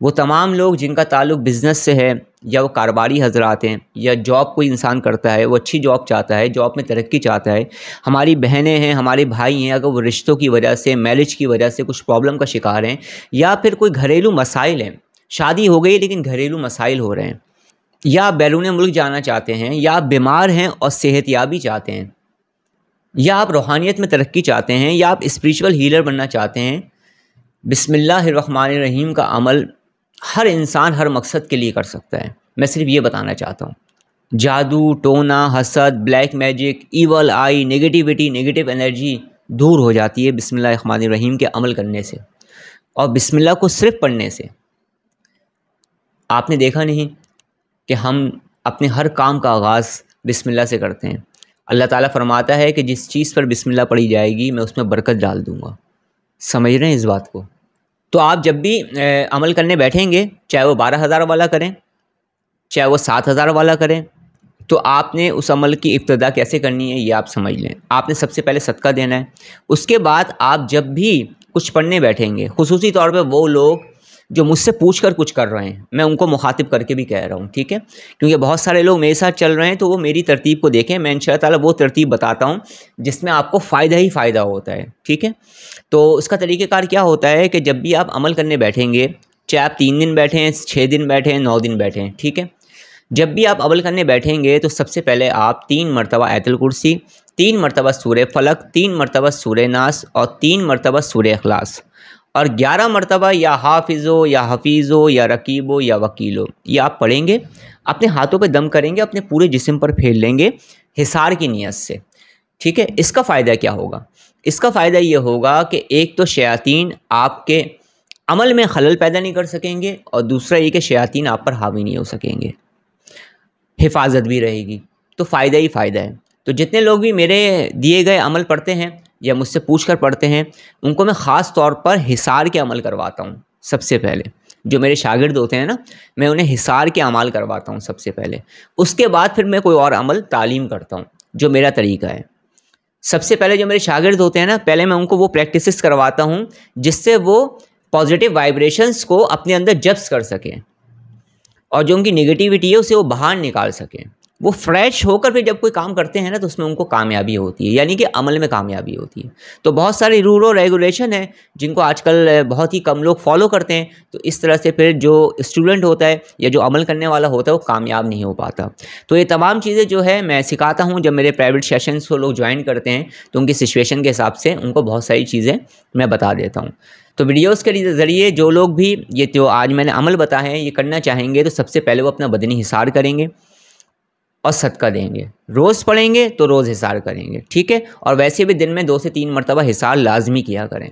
وہ تمام لوگ جن کا تعلق بزنس سے ہے، یا وہ کاروباری حضرات ہیں، یا جاب کوئی انسان کرتا ہے، وہ اچھی جاب چاہتا ہے، جاب میں ترقی چاہتا ہے، ہماری بہنیں ہیں، ہمارے بھائی ہیں، اگر وہ رشتوں کی وجہ سے، میرج کی وجہ سے کچھ پرابلم کا شکار ہیں، یا پھر کوئی گھریلو مسائل ہیں، شادی ہو گئی لیکن گھریلو مسائل ہو رہے ہیں، یا آپ بیرون ملک جانا چاہتے ہیں، یا آپ بیمار ہیں اور صحت یابی چاہتے ہیں، یا آپ روحانیت میں ترقی چاہتے ہیں، یا آپ اسپریچول ہیلر بننا چاہتے ہیں، بسم اللہ الرحمن الرحیم کا عمل ہر انسان ہر مقصد کے لیے کر سکتا ہے۔ میں صرف یہ بتانا چاہتا ہوں، جادو، ٹونا، حسد، بلیک میجک، ایول آئی، نگیٹیوٹی، نگیٹو انرجی دور ہو جاتی ہے بسم اللہ الرحمن الرحیم کے عمل کرنے سے، اور بسم اللہ کو صرف پڑھنے سے۔ آپ نے دیکھا نہیں کہ ہم اپنے ہر کام کا آغاز بسم اللہ سے کرتے ہیں؟ اللہ تعالیٰ فرماتا ہے کہ جس چیز پر بسم اللہ پڑھی جائے گی میں اس میں برکت ڈال دوں گا۔ سمجھ رہے ہیں اس بات کو؟ تو آپ جب بھی عمل کرنے بیٹھیں گے، چاہے وہ 12,000 والا کریں، چاہے وہ 7,000 والا کریں، تو آپ نے اس عمل کی ابتدا کیسے کرنی ہے یہ آپ سمجھ لیں۔ آپ نے سب سے پہلے صدقہ دینا ہے، اس کے بعد آپ جب بھی کچھ پڑھنے بیٹھیں گے، خصوصی طور پہ وہ لوگ جو مجھ سے پوچھ کر کچھ کر رہے ہیں، میں ان کو مخاطب کر کے بھی کہہ رہا ہوں، ٹھیک ہے؟ کیونکہ بہت سارے لوگ میرے ساتھ چل رہے ہیں تو وہ میری ترتیب کو دیکھیں، میں انشاءاللہ تعالیٰ وہ ترتیب بتاتا ہوں جس میں آپ کو فائدہ ہی فائدہ ہوتا ہے، ٹھیک ہے؟ تو اس کا طریقہ کار کیا ہوتا ہے کہ جب بھی آپ عمل کرنے بیٹھیں گے، چاہے آپ 3 دن بیٹھیں، 6 دن بیٹھیں، 9 دن بیٹھیں، ٹھیک ہے؟ جب بھی آپ عمل کرنے بیٹھیں گے تو سب سے پہلے آپ 3 مرتبہ آیت الکرسی، 3 مرتبہ سورہ فلق، 3 مرتبہ سورہ ناس اور 3 مرتبہ سورہ اخلاص، اور 11 مرتبہ یا حافظو یا حفیظو یا رقیبو یا وکیلو، یہ آپ پڑھیں گے، اپنے ہاتھوں پہ دم کریں گے، اپنے پورے جسم پر پھیر لیں گے حصار کی نیت سے، ٹھیک ہے؟ اس کا فائدہ کیا ہوگا؟ اس کا فائدہ یہ ہوگا کہ ایک تو شیاطین آپ کے عمل میں خلل پیدا نہیں کر سکیں گے، اور دوسرا یہ کہ شیاطین آپ پر حاوی نہیں ہو سکیں گے، حفاظت بھی رہے گی، تو فائدہ ہی فائدہ ہے۔ تو جتنے لوگ بھی میرے دیے گئے عمل پڑھتے ہیں یا مجھ سے پوچھ کر پڑھتے ہیں، ان کو میں خاص طور پر حصار کے عمل کرواتا ہوں سب سے پہلے۔ جو میرے شاگرد ہوتے ہیں نا، میں انہیں حصار کے اعمال کرواتا ہوں سب سے پہلے، اس کے بعد پھر میں کوئی اور عمل تعلیم کرتا ہوں جو میرا طریقہ ہے۔ سب سے پہلے جو میرے شاگرد ہوتے ہیں نا، پہلے میں ان کو وہ پریکٹسز کرواتا ہوں جس سے وہ پازیٹیو وائبریشنز کو اپنے اندر جذب کر سکیں، اور جو ان کی نگیٹیوٹی ہے اسے وہ باہر نکال سکیں۔ وہ فریش ہو کر پھر جب کوئی کام کرتے ہیں نا تو اس میں ان کو کامیابی ہوتی ہے، یعنی کہ عمل میں کامیابی ہوتی ہے۔ تو بہت سارے رول و ریگولیشن ہیں جن کو آج کل بہت ہی کم لوگ فالو کرتے ہیں، تو اس طرح سے پھر جو اسٹوڈنٹ ہوتا ہے یا جو عمل کرنے والا ہوتا ہے وہ کامیاب نہیں ہو پاتا۔ تو یہ تمام چیزیں جو ہے میں سکھاتا ہوں، جب میرے پرائیویٹ سیشنز کو لوگ جوائن کرتے ہیں تو ان کی سچویشن کے حساب سے ان کو بہت ساری چیزیں میں بتا دیتا ہوں۔ تو ویڈیوز کے ذریعے جو لوگ بھی یہ جو آج میں نے عمل بتایا ہے یہ کرنا چاہیں گے، تو سب سے پہلے وہ اپنا بدنی حصار کریں گے اور صدقہ دیں گے، روز پڑھیں گے تو روز حصار کریں گے، ٹھیک ہے؟ اور ویسے بھی دن میں 2 سے 3 مرتبہ حصار لازمی کیا کریں۔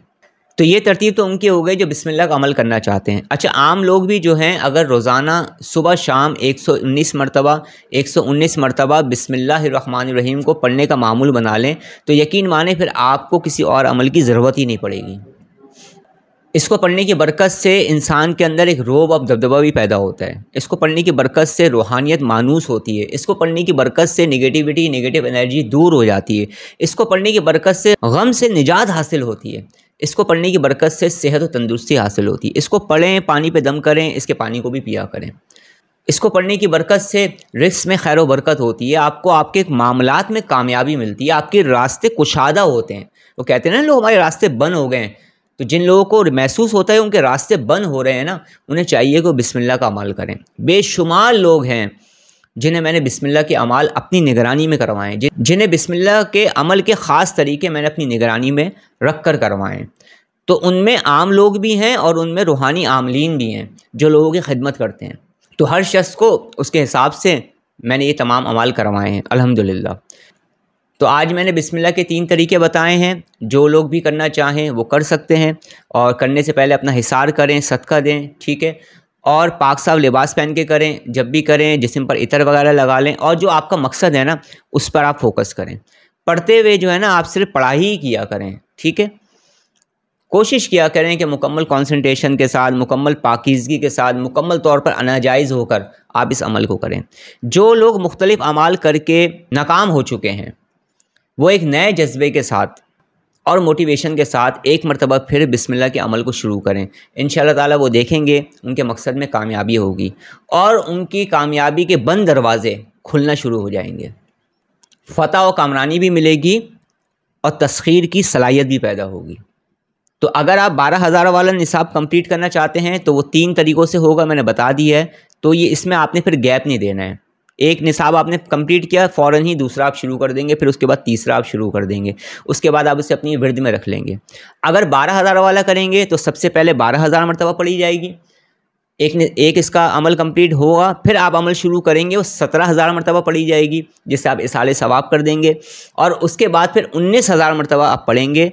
تو یہ ترتیب تو ان کی ہو گئی جو بسم اللہ کا عمل کرنا چاہتے ہیں۔ اچھا، عام لوگ بھی جو ہیں اگر روزانہ صبح شام 119 مرتبہ بسم اللہ الرحمن الرحیم کو پڑھنے کا معمول بنا لیں تو یقین مانیں پھر آپ کو کسی اور عمل کی ضرورت ہی نہیں پڑے گی۔ اس کو پڑھنے کی برکت سے انسان کے اندر ایک رعب اور دبدبہ بھی پیدا ہوتا ہے، اس کو پڑھنے کی برکت سے روحانیت مانوس ہوتی ہے، اس کو پڑھنے کی برکت سے نگیٹیوٹی، نگیٹو انرجی دور ہو جاتی ہے، اس کو پڑھنے کی برکت سے غم سے نجات حاصل ہوتی ہے، اس کو پڑھنے کی برکت سے صحت و تندرستی حاصل ہوتی ہے۔ اس کو پڑھیں، پانی پہ دم کریں، اس کے پانی کو بھی پیا کریں۔ اس کو پڑھنے کی برکت سے رزق میں خیر و برکت ہوتی ہے، آپ کو آپ کے معاملات میں کامیابی ملتی ہے، آپ کے راستے کشادہ ہوتے ہیں۔ وہ کہتے ہیں نا لوگ ہمارے راستے بند ہو گئے ہیں، تو جن لوگوں کو محسوس ہوتا ہے ان کے راستے بند ہو رہے ہیں نا، انہیں چاہیے کہ وہ بسم اللہ کا عمل کریں۔ بے شمار لوگ ہیں جنہیں میں نے بسم اللہ کے اعمال اپنی نگرانی میں کروائے ہیں، جنہیں بسم اللہ کے عمل کے خاص طریقے میں نے اپنی نگرانی میں رکھ کر کروائے ہیں۔ تو ان میں عام لوگ بھی ہیں اور ان میں روحانی عاملین بھی ہیں جو لوگوں کی خدمت کرتے ہیں۔ تو ہر شخص کو اس کے حساب سے میں نے یہ تمام اعمال کروائے ہیں الحمدللہ۔ تو آج میں نے بسم اللہ کے 3 طریقے بتائے ہیں، جو لوگ بھی کرنا چاہیں وہ کر سکتے ہیں، اور کرنے سے پہلے اپنا حصار کریں، صدقہ دیں، ٹھیک ہے؟ اور پاک صاف لباس پہن کے کریں، جب بھی کریں جسم پر عطر وغیرہ لگا لیں، اور جو آپ کا مقصد ہے نا اس پر آپ فوکس کریں۔ پڑھتے ہوئے جو ہے نا آپ صرف پڑھائی ہی کیا کریں، ٹھیک ہے؟ کوشش کیا کریں کہ مکمل کنسنٹریشن کے ساتھ، مکمل پاکیزگی کے ساتھ، مکمل طور پر ناجائز ہو کر آپ اس عمل کو کریں۔ جو لوگ مختلف اعمال کر کے ناکام ہو چکے ہیں وہ ایک نئے جذبے کے ساتھ اور موٹیویشن کے ساتھ ایک مرتبہ پھر بسم اللہ کے عمل کو شروع کریں، انشاءاللہ تعالیٰ وہ دیکھیں گے ان کے مقصد میں کامیابی ہوگی اور ان کی کامیابی کے بند دروازے کھلنا شروع ہو جائیں گے، فتح و کامرانی بھی ملے گی اور تسخیر کی صلاحیت بھی پیدا ہوگی۔ تو اگر آپ 12,000 والا نصاب کمپلیٹ کرنا چاہتے ہیں تو وہ 3 طریقوں سے ہوگا، میں نے بتا دیا ہے۔ تو یہ اس میں آپ نے پھر گیپ نہیں دینا ہے، ایک نصاب آپ نے کمپلیٹ کیا فوراً ہی دوسرا آپ شروع کر دیں گے، پھر اس کے بعد تیسرا آپ شروع کر دیں گے، اس کے بعد آپ اسے اپنی ورد میں رکھ لیں گے۔ اگر 12,000 والا کریں گے تو سب سے پہلے 12,000 مرتبہ پڑھی جائے گی، ایک اس کا عمل کمپلیٹ ہوگا، پھر آپ عمل شروع کریں گے وہ 17,000 مرتبہ پڑھی جائے گی جس سے آپ اصالِ ثواب کر دیں گے، اور اس کے بعد پھر 19,000 مرتبہ آپ پڑھیں گے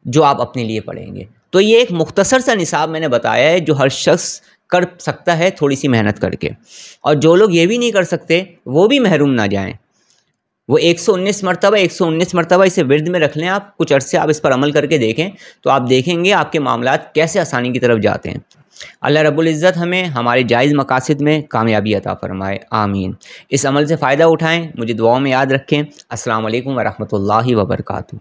جو آپ اپنے لیے پڑھیں گے۔ تو یہ ایک مختصر سا نصاب میں نے بتایا ہے جو ہر شخص کر سکتا ہے تھوڑی سی محنت کر کے، اور جو لوگ یہ بھی نہیں کر سکتے وہ بھی محروم نہ جائیں، وہ 119 مرتبہ اسے ورد میں رکھ لیں، آپ کچھ عرصے آپ اس پر عمل کر کے دیکھیں تو آپ دیکھیں گے آپ کے معاملات کیسے آسانی کی طرف جاتے ہیں۔ اللہ رب العزت ہمیں ہمارے جائز مقاصد میں کامیابی عطا فرمائے، آمین۔ اس عمل سے فائدہ اٹھائیں، مجھے دعاؤں میں یاد رکھیں۔ السلام علیکم ورحمۃ اللہ وبرکاتہ۔